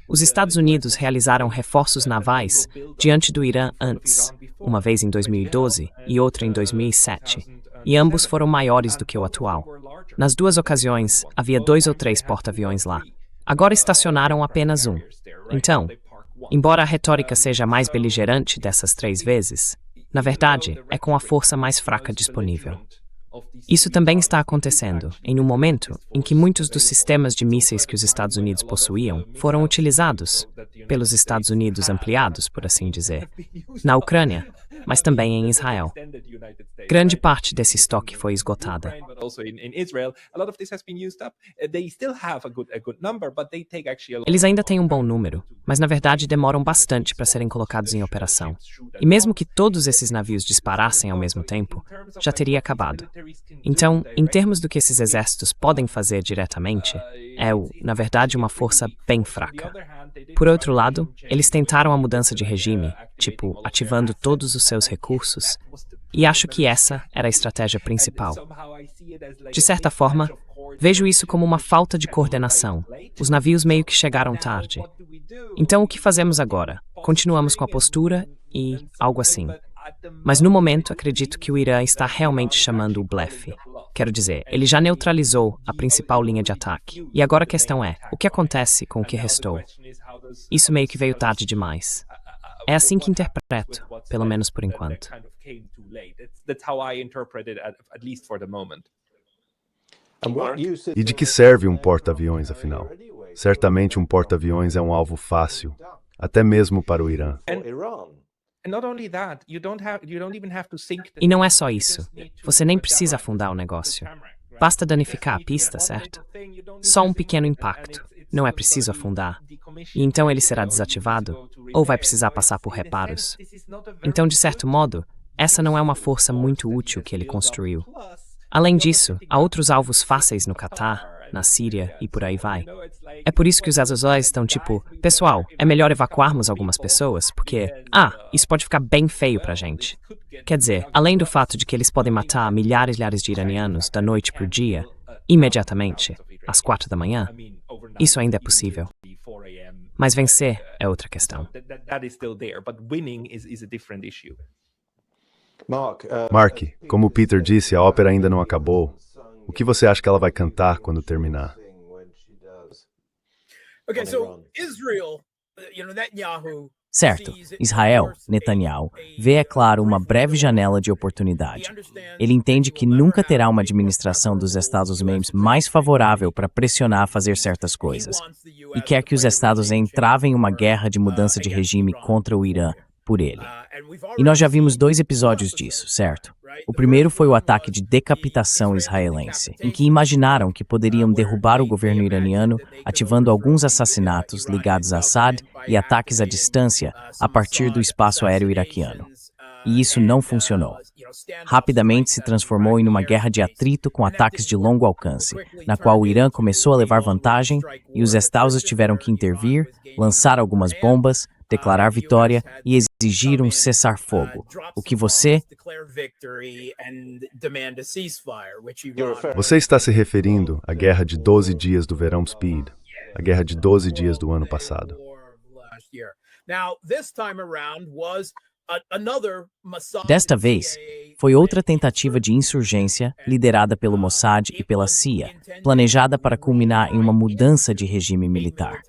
Os Estados Unidos realizaram reforços navais diante do Irã antes, uma vez em 2012 e outra em 2007, e ambos foram maiores do que o atual. Nas duas ocasiões, havia 2 ou 3 porta-aviões lá. Agora estacionaram apenas um. Então, embora a retórica seja mais beligerante dessas 3 vezes, na verdade, é com a força mais fraca disponível. Isso também está acontecendo em um momento em que muitos dos sistemas de mísseis que os Estados Unidos possuíam foram utilizados, pelos Estados Unidos ampliados, por assim dizer, na Ucrânia, mas também em Israel. Grande parte desse estoque foi esgotada. Eles ainda têm um bom número, mas na verdade demoram bastante para serem colocados em operação. E mesmo que todos esses navios disparassem ao mesmo tempo, já teria acabado. Então, em termos do que esses exércitos podem fazer diretamente, na verdade, uma força bem fraca. Por outro lado, eles tentaram a mudança de regime, tipo, ativando todos os seus recursos, e acho que essa era a estratégia principal. De certa forma, vejo isso como uma falta de coordenação. Os navios meio que chegaram tarde. Então, o que fazemos agora? Continuamos com a postura e algo assim. Mas no momento, acredito que o Irã está realmente chamando o blefe. Quero dizer, ele já neutralizou a principal linha de ataque. E agora a questão é, o que acontece com o que restou? Isso meio que veio tarde demais. É assim que interpreto, pelo menos por enquanto. E de que serve um porta-aviões, afinal? Certamente um porta-aviões é um alvo fácil, até mesmo para o Irã. E não é só isso. Você nem precisa afundar o negócio. Basta danificar a pista, certo? Só um pequeno impacto. Não é preciso afundar. E então ele será desativado, ou vai precisar passar por reparos. Então, de certo modo, essa não é uma força muito útil que ele construiu. Além disso, há outros alvos fáceis no Catar, na Síria e por aí vai. É por isso que os Azazóis estão tipo, pessoal, é melhor evacuarmos algumas pessoas, porque, isso pode ficar bem feio pra gente. Quer dizer, além do fato de que eles podem matar milhares e milhares de iranianos da noite pro dia, imediatamente, às 4 da manhã, isso ainda é possível. Mas vencer é outra questão. Mark, como o Peter disse, a ópera ainda não acabou. O que você acha que ela vai cantar quando terminar? Certo, Israel, Netanyahu, vê, é claro, uma breve janela de oportunidade. Ele entende que nunca terá uma administração dos Estados Membros mais favorável para pressionar a fazer certas coisas, e quer que os Estados entravem em uma guerra de mudança de regime contra o Irã por ele. E nós já vimos 2 episódios disso, certo? O primeiro foi o ataque de decapitação israelense, em que imaginaram que poderiam derrubar o governo iraniano, ativando alguns assassinatos ligados a Assad e ataques à distância a partir do espaço aéreo iraquiano. E isso não funcionou. Rapidamente se transformou em uma guerra de atrito com ataques de longo alcance, na qual o Irã começou a levar vantagem e os Estados tiveram que intervir, lançar algumas bombas, declarar vitória e exigir um cessar-fogo, o que você está se referindo à Guerra de 12 Dias do Verão Speed, a Guerra de 12 Dias do ano passado. Desta vez, foi outra tentativa de insurgência liderada pelo Mossad e pela CIA, planejada para culminar em uma mudança de regime militar.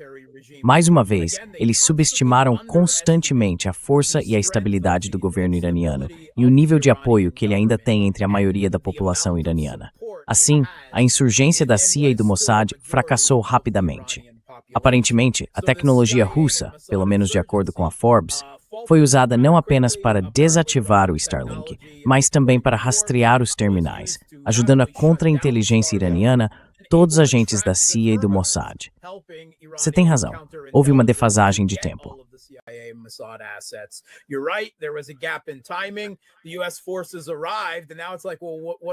Mais uma vez, eles subestimaram constantemente a força e a estabilidade do governo iraniano e o nível de apoio que ele ainda tem entre a maioria da população iraniana. Assim, a insurgência da CIA e do Mossad fracassou rapidamente. Aparentemente, a tecnologia russa, pelo menos de acordo com a Forbes, foi usada não apenas para desativar o Starlink, mas também para rastrear os terminais, ajudando a contra-inteligência iraniana todos os agentes da CIA e do Mossad. Você tem razão. Houve uma defasagem de tempo.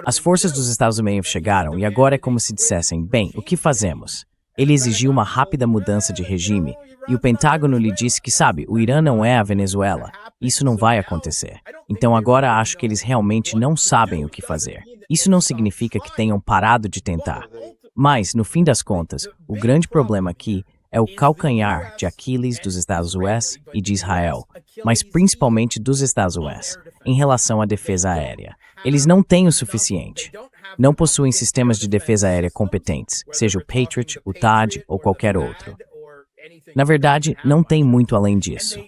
As forças dos Estados Unidos chegaram e agora é como se dissessem, bem, o que fazemos? Ele exigiu uma rápida mudança de regime e o Pentágono lhe disse que, sabe, o Irã não é a Venezuela. Isso não vai acontecer. Então agora acho que eles realmente não sabem o que fazer. Isso não significa que tenham parado de tentar. Mas, no fim das contas, o grande problema aqui é o calcanhar de Aquiles dos Estados Unidos e de Israel, mas principalmente dos Estados Unidos, em relação à defesa aérea. Eles não têm o suficiente. Não possuem sistemas de defesa aérea competentes, seja o Patriot, o THAAD ou qualquer outro. Na verdade, não tem muito além disso.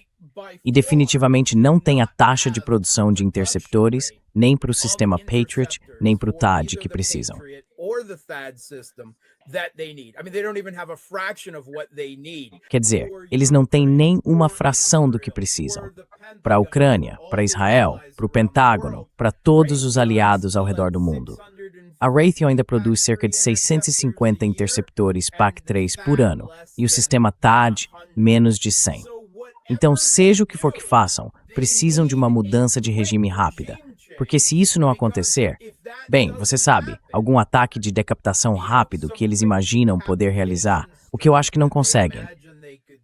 E definitivamente não tem a taxa de produção de interceptores, nem para o sistema Patriot, nem para o THAAD que precisam. for the THAAD system that they need. I mean, they don't even have a fraction of what they need. Quer dizer, eles não têm nem uma fração do que precisam. Para a Ucrânia, para Israel, para o Pentágono, para todos os aliados ao redor do mundo. A Raytheon ainda produz cerca de 650 interceptores PAC-3 por ano, e o sistema THAAD, menos de 100. Então, seja o que for que façam, precisam de uma mudança de regime rápida. Porque se isso não acontecer, bem, você sabe, algum ataque de decapitação rápido que eles imaginam poder realizar, o que eu acho que não conseguem.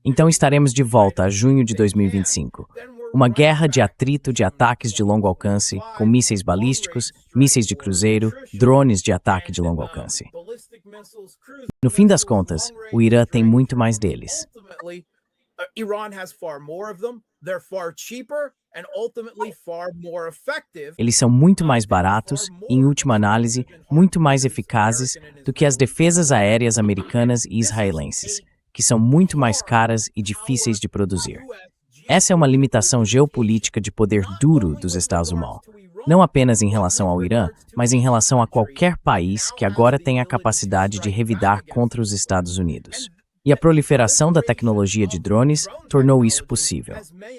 Então estaremos de volta a junho de 2025. Uma guerra de atrito de ataques de longo alcance, com mísseis balísticos, mísseis de cruzeiro, drones de ataque de longo alcance. No fim das contas, o Irã tem muito mais deles. Eles são muito mais baratos e, em última análise, muito mais eficazes do que as defesas aéreas americanas e israelenses, que são muito mais caras e difíceis de produzir. Essa é uma limitação geopolítica de poder duro dos Estados-Unidos, não apenas em relação ao Irã, mas em relação a qualquer país que agora tenha a capacidade de revidar contra os Estados Unidos. E a proliferação da tecnologia de drones tornou isso possível.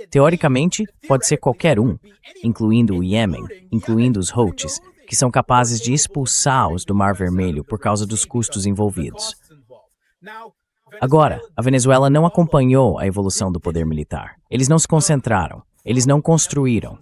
Teoricamente, pode ser qualquer um, incluindo o Iêmen, incluindo os Houthis, que são capazes de expulsá-los do Mar Vermelho por causa dos custos envolvidos. Agora, a Venezuela não acompanhou a evolução do poder militar. Eles não se concentraram. Eles não construíram.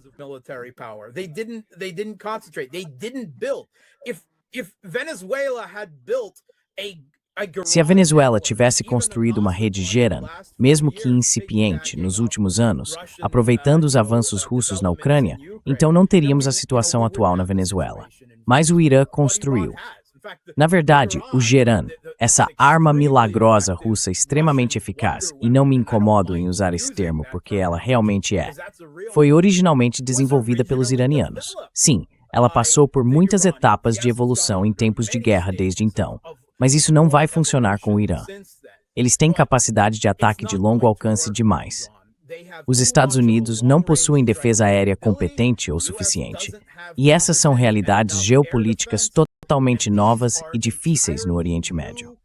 Se a Venezuela tivesse construído uma rede GERAN, mesmo que incipiente, nos últimos anos, aproveitando os avanços russos na Ucrânia, então não teríamos a situação atual na Venezuela. Mas o Irã construiu. Na verdade, o GERAN, essa arma milagrosa russa extremamente eficaz, e não me incomodo em usar esse termo porque ela realmente é, foi originalmente desenvolvida pelos iranianos. Sim, ela passou por muitas etapas de evolução em tempos de guerra desde então, mas isso não vai funcionar com o Irã. Eles têm capacidade de ataque de longo alcance demais. Os Estados Unidos não possuem defesa aérea competente ou suficiente, e essas são realidades geopolíticas totalmente novas e difíceis no Oriente Médio.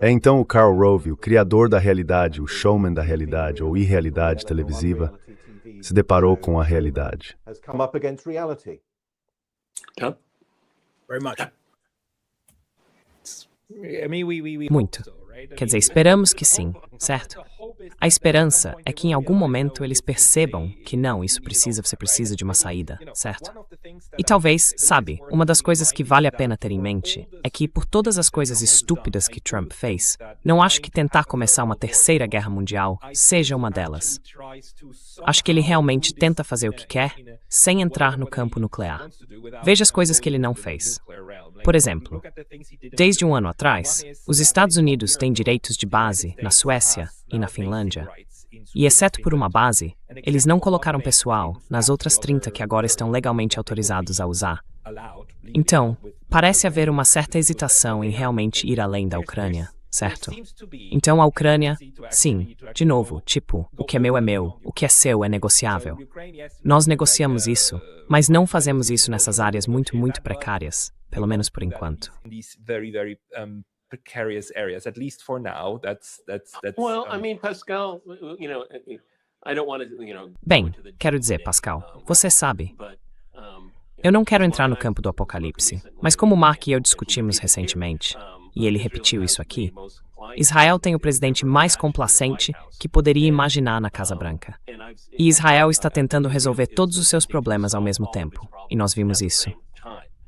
É então o Karl Rove, o criador da realidade, o showman da realidade ou irrealidade televisiva, se deparou com a realidade. Muito. Quer dizer, esperamos que sim, certo? A esperança é que em algum momento eles percebam que não, você precisa de uma saída, certo? E talvez, sabe, uma das coisas que vale a pena ter em mente é que, por todas as coisas estúpidas que Trump fez, não acho que tentar começar uma terceira guerra mundial seja uma delas. Acho que ele realmente tenta fazer o que quer sem entrar no campo nuclear. Veja as coisas que ele não fez. Por exemplo, desde um ano atrás, os Estados Unidos têm direitos de base na Suécia e na Finlândia. E, exceto por uma base, eles não colocaram pessoal nas outras 30 que agora estão legalmente autorizados a usar. Então, parece haver uma certa hesitação em realmente ir além da Ucrânia, certo? Então a Ucrânia, sim, de novo, tipo, o que é meu, o que é seu é negociável. Nós negociamos isso, mas não fazemos isso nessas áreas muito, muito precárias, pelo menos por enquanto. Precarious areas, at least for now. That's Well, I mean, Pascal, I don't want to, Bem, quero dizer, Pascal, você sabe. Eu não quero entrar no campo do apocalipse, mas como Mark e eu discutimos recentemente, e ele repetiu isso aqui, Israel tem o presidente mais complacente que poderia imaginar na Casa Branca. E Israel está tentando resolver todos os seus problemas ao mesmo tempo, e nós vimos isso.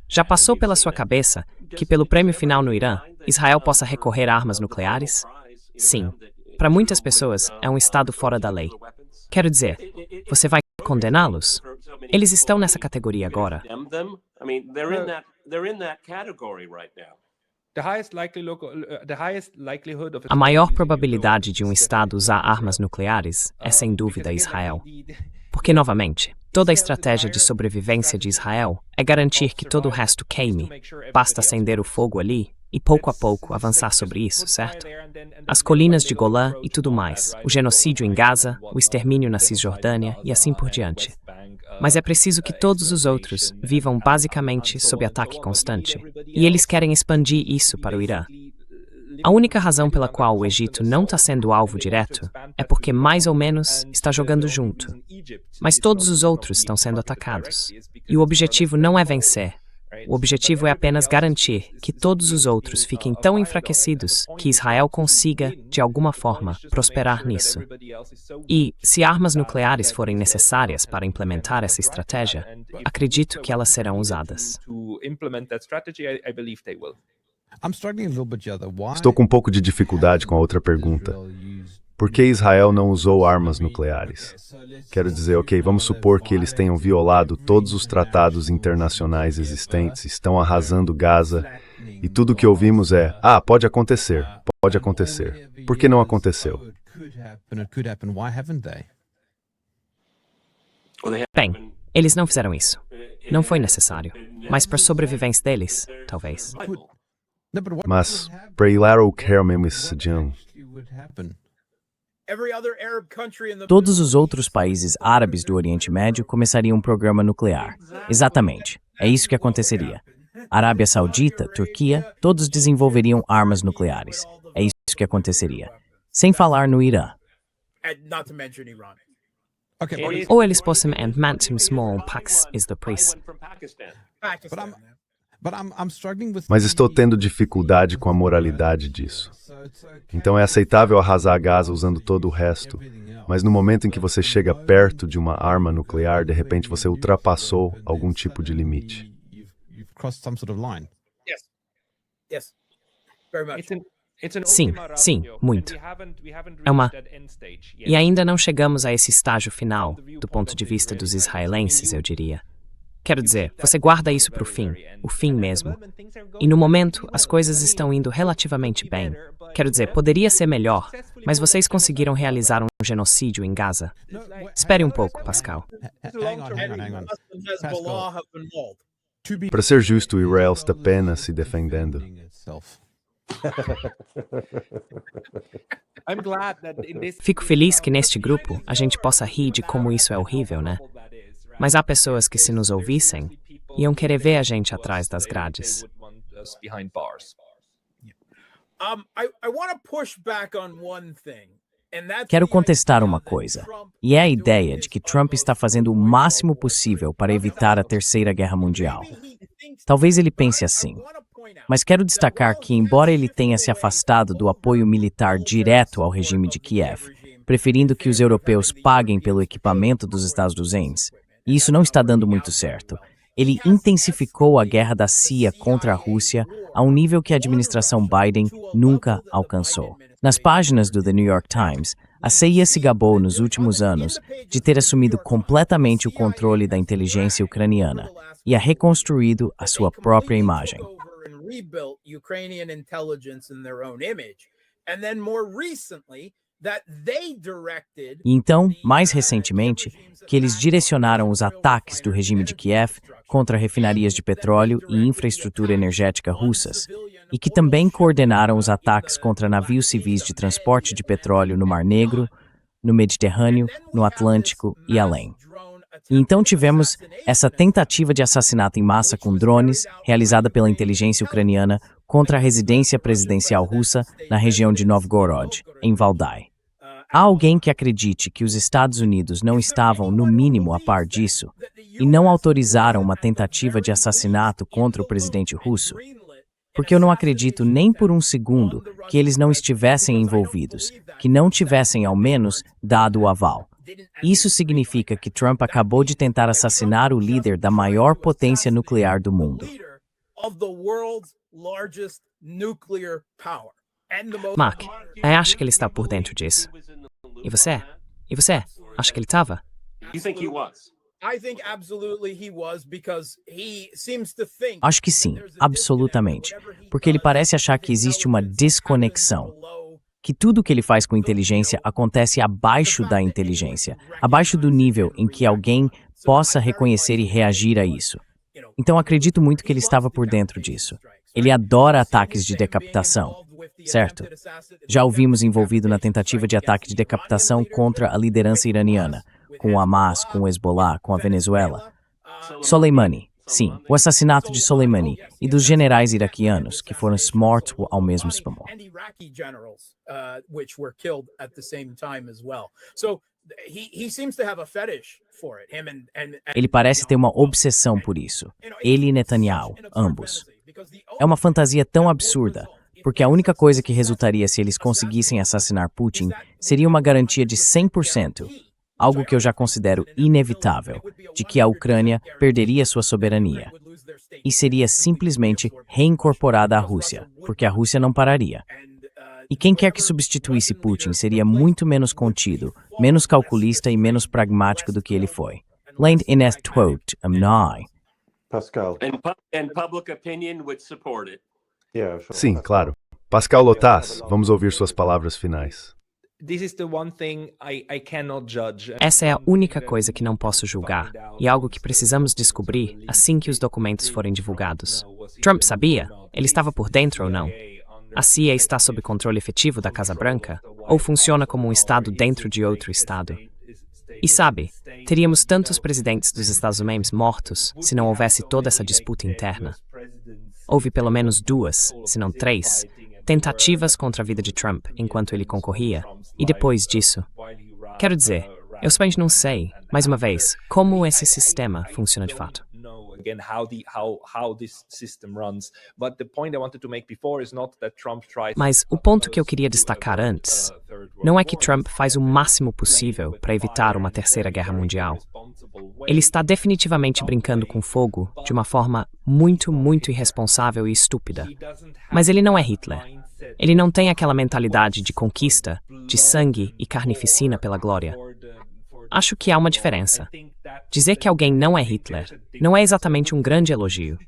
Já passou pela sua cabeça que, pelo prêmio final no Irã, Israel possa recorrer a armas nucleares? Sim. Para muitas pessoas, é um estado fora da lei. Quero dizer, você vai condená-los? Eles estão nessa categoria agora. A maior probabilidade de um estado usar armas nucleares é, sem dúvida, Israel. Porque, novamente, toda a estratégia de sobrevivência de Israel é garantir que todo o resto queime. Basta acender o fogo ali e, pouco a pouco, avançar sobre isso, certo? As colinas de Golã e tudo mais, o genocídio em Gaza, o extermínio na Cisjordânia e assim por diante. mas é preciso que todos os outros vivam basicamente sob ataque constante. E eles querem expandir isso para o Irã. A única razão pela qual o Egito não está sendo alvo direto é porque, mais ou menos, está jogando junto. Mas todos os outros estão sendo atacados. E o objetivo não é vencer. O objetivo é apenas garantir que todos os outros fiquem tão enfraquecidos que Israel consiga, de alguma forma, prosperar nisso. E, se armas nucleares forem necessárias para implementar essa estratégia, acredito que elas serão usadas. Estou com um pouco de dificuldade com a outra pergunta. Por que Israel não usou armas nucleares? Quero dizer, ok, vamos supor que eles tenham violado todos os tratados internacionais existentes, estão arrasando Gaza, e tudo o que ouvimos é, pode acontecer, pode acontecer. Por que não aconteceu? Bem, eles não fizeram isso. Não foi necessário. Mas para a sobrevivência deles, talvez. Mas, para ir o Kermem-Sejam, Todos os outros países árabes do Oriente Médio começariam um programa nuclear. Exatamente. É isso que aconteceria. Arábia Saudita, Turquia, todos desenvolveriam armas nucleares. É isso que aconteceria. Sem falar no Irã. Ou eles possam manter small packs is the price. mas estou tendo dificuldade com a moralidade disso. Então é aceitável arrasar Gaza usando todo o resto, mas no momento em que você chega perto de uma arma nuclear, de repente você ultrapassou algum tipo de limite. Sim, muito. E ainda não chegamos a esse estágio final, do ponto de vista dos israelenses, eu diria. Quero dizer, você guarda isso para o fim mesmo. E no momento, as coisas estão indo relativamente bem. Quero dizer, poderia ser melhor, mas vocês conseguiram realizar um genocídio em Gaza. Espere um pouco, Pascal. Para ser justo, Israel está apenas se defendendo. Fico feliz que neste grupo a gente possa rir de como isso é horrível, né? Mas há pessoas que, se nos ouvissem, iam querer ver a gente atrás das grades. Quero contestar uma coisa, e é a ideia de que Trump está fazendo o máximo possível para evitar a Terceira Guerra Mundial. Talvez ele pense assim, mas quero destacar que, embora ele tenha se afastado do apoio militar direto ao regime de Kiev, preferindo que os europeus paguem pelo equipamento dos Estados Unidos, e isso não está dando muito certo, ele intensificou a guerra da CIA contra a Rússia a um nível que a administração Biden nunca alcançou. Nas páginas do The New York Times, a CIA se gabou nos últimos anos de ter assumido completamente o controle da inteligência ucraniana e a reconstruído a sua própria imagem. E então, mais recentemente, que eles direcionaram os ataques do regime de Kiev contra refinarias de petróleo e infraestrutura energética russas, e que também coordenaram os ataques contra navios civis de transporte de petróleo no Mar Negro, no Mediterrâneo, no Atlântico e além. E então tivemos essa tentativa de assassinato em massa com drones, realizada pela inteligência ucraniana contra a residência presidencial russa na região de Novgorod, em Valdai. Há alguém que acredite que os Estados Unidos não estavam, no mínimo, a par disso, e não autorizaram uma tentativa de assassinato contra o presidente russo? Porque eu não acredito nem por um segundo que eles não estivessem envolvidos, que não tivessem, ao menos, dado o aval. Isso significa que Trump acabou de tentar assassinar o líder da maior potência nuclear do mundo. Mark, eu acho que ele está por dentro disso. E você? Acha que ele estava? Acho que sim, absolutamente. Porque ele parece achar que existe uma desconexão. Que tudo o que ele faz com inteligência acontece abaixo da inteligência, abaixo do nível em que alguém possa reconhecer e reagir a isso. Então acredito muito que ele estava por dentro disso. Ele adora ataques de decapitação, certo? Já o vimos envolvido na tentativa de ataque de decapitação contra a liderança iraniana, com o Hamas, com o Hezbollah, com a Venezuela. Soleimani, sim, o assassinato de Soleimani e dos generais iraquianos que foram mortos ao mesmo tempo. Ele parece ter uma obsessão por isso. Ele e Netanyahu, ambos. É uma fantasia tão absurda, porque a única coisa que resultaria se eles conseguissem assassinar Putin seria uma garantia de 100%, algo que eu já considero inevitável, de que a Ucrânia perderia sua soberania. E seria simplesmente reincorporada à Rússia, porque a Rússia não pararia. E quem quer que substituísse Putin seria muito menos contido, menos calculista e menos pragmático do que ele foi. Land in est quote, Pascal. And public opinion would support it. Yeah, sure. Sim, claro. Pascal Lotas, vamos ouvir suas palavras finais. This is the one thing I cannot judge. Essa é a única coisa que não posso julgar, e algo que precisamos descobrir assim que os documentos forem divulgados. Trump sabia? Ele estava por dentro ou não? A CIA está sob controle efetivo da Casa Branca? Ou funciona como um estado dentro de outro estado? E sabe, teríamos tantos presidentes dos Estados Unidos mortos se não houvesse toda essa disputa interna. Houve pelo menos 2, se não 3, tentativas contra a vida de Trump enquanto ele concorria, e depois disso. Quero dizer, eu simplesmente não sei, mais uma vez, como esse sistema funciona de fato. Again, how this system runs. But the point I wanted to make before is not that Trump tries. Mas o ponto que eu queria destacar antes não é que Trump faz o máximo possível para evitar uma terceira guerra mundial. Ele está definitivamente brincando com fogo de uma forma muito, muito irresponsável e estúpida. Mas ele não é Hitler. Ele não tem aquela mentalidade de conquista, de sangue e carnificina pela glória. Acho que há uma diferença. Dizer que alguém não é Hitler não é exatamente um grande elogio,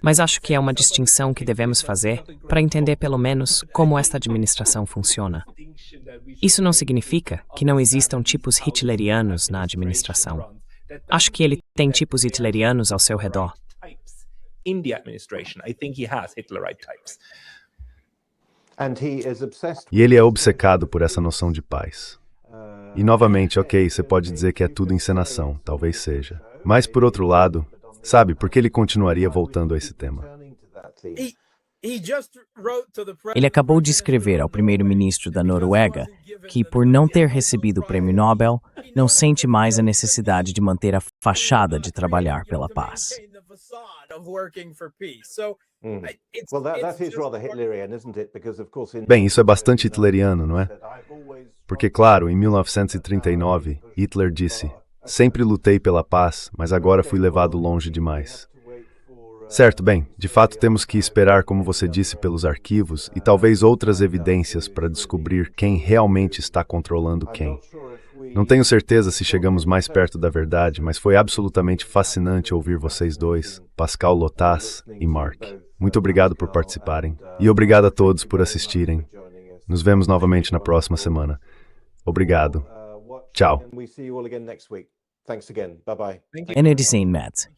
mas acho que é uma distinção que devemos fazer para entender pelo menos como esta administração funciona. Isso não significa que não existam tipos hitlerianos na administração. Acho que ele tem tipos hitlerianos ao seu redor. In the administration, I think he has Hitlerite types. And he is obsessed E ele é obcecado por essa noção de paz. E novamente, ok, você pode dizer que é tudo encenação, talvez seja. Mas por outro lado, sabe, por que ele continuaria voltando a esse tema? Ele acabou de escrever ao primeiro-ministro da Noruega que, por não ter recebido o prêmio Nobel, não sente mais a necessidade de manter a fachada de trabalhar pela paz. Well, that is rather Hitlerian, isn't it? Because, of course, Bem, isso é bastante hitleriano, não é? Porque, claro, em 1939, Hitler disse: "Sempre lutei pela paz, mas agora fui levado longe demais." Certo, bem, de fato temos que esperar, como você disse, pelos arquivos e talvez outras evidências para descobrir quem realmente está controlando quem. Não tenho certeza se chegamos mais perto da verdade, mas foi absolutamente fascinante ouvir vocês dois, Pascal Lotas e Mark. Muito obrigado por participarem. E obrigado a todos por assistirem. Nos vemos novamente na próxima semana. Obrigado. Tchau. We see you all again next week. Thanks again. Bye-bye. Energy Matt.